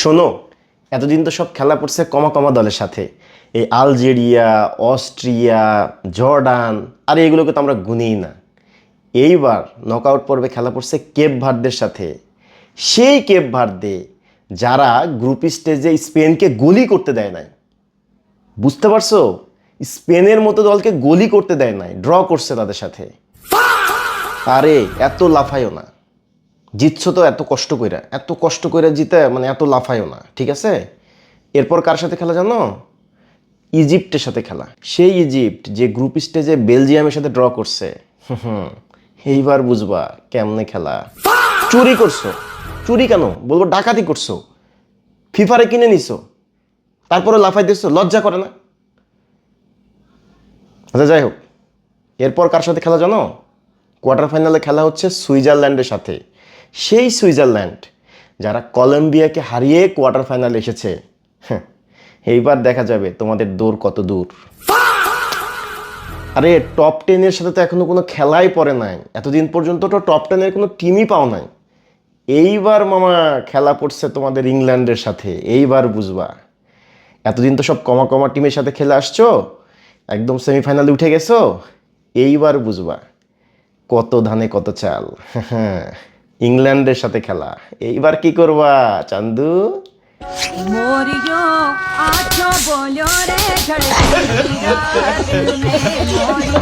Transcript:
শোনো, এতদিন তো সব খেলা পড়ছে কমা কমা দলের সাথে, এই আলজেরিয়া, অস্ট্রিয়া, জর্ডান, আর এগুলোকে তো আমরা গুনিই না। এইবার নকআউট পর্বে খেলা পড়ছে কেপ ভার্দের সাথে। সেই কেপ ভার্দে যারা গ্রুপ স্টেজে স্পেনকে গোলই করতে দেয় নাই। বুঝতে পারছো? স্পেনের মতো দলকে গোলই করতে দেয় নাই, ড্র করছে তাদের সাথে। আরে এত লাফাইও না, জিতছো তো এত কষ্ট কইরা জিতে, মানে এত লাফাইও না, ঠিক আছে? এরপর কার সাথে খেলা জানো? ইজিপ্টের সাথে খেলা। সেই ইজিপ্ট যে গ্রুপ স্টেজে বেলজিয়ামের সাথে ড্র করছে। এইবার বুঝবা কেমনে খেলা। চুরি করছো, চুরি কেন বলবো, ডাকাতি করছো, ফিফারে কিনে নিছো, তারপরে লাফাই দিচ্ছ, লজ্জা করে না? আচ্ছা যাই হোক, এরপর কার সাথে খেলা জানো? কোয়ার্টার ফাইনালে খেলা হচ্ছে সুইজারল্যান্ডের সাথে। সেই সুইজারল্যান্ড যারা কলম্বিয়াকে হারিয়ে কোয়ার্টার ফাইনালে এসেছে। এইবার দেখা যাবে তোমাদের দৌড় কত দূর। আরে টপ 10-এর সাথে তো এখনো কোনো খেলাই পড়ে নাই, এতদিন পর্যন্ত তো টপ 10-এর কোনো টিমই পাও নাই। এইবার মামা খেলা পড়ছে তোমাদের ইংল্যান্ডের সাথে, এইবার বুঝবা। এতদিন তো সব কমা কমা টিমের সাথে খেলে আসছো, একদম সেমিফাইনালে উঠে গেছো, এইবার বুঝবা কত ধানে কত চাল। ইংল্যান্ডের সাথে খেলা, এইবার কি করবা চান্দু? मोरियो आँखों बोलो रे झड़ती रात में मोरिया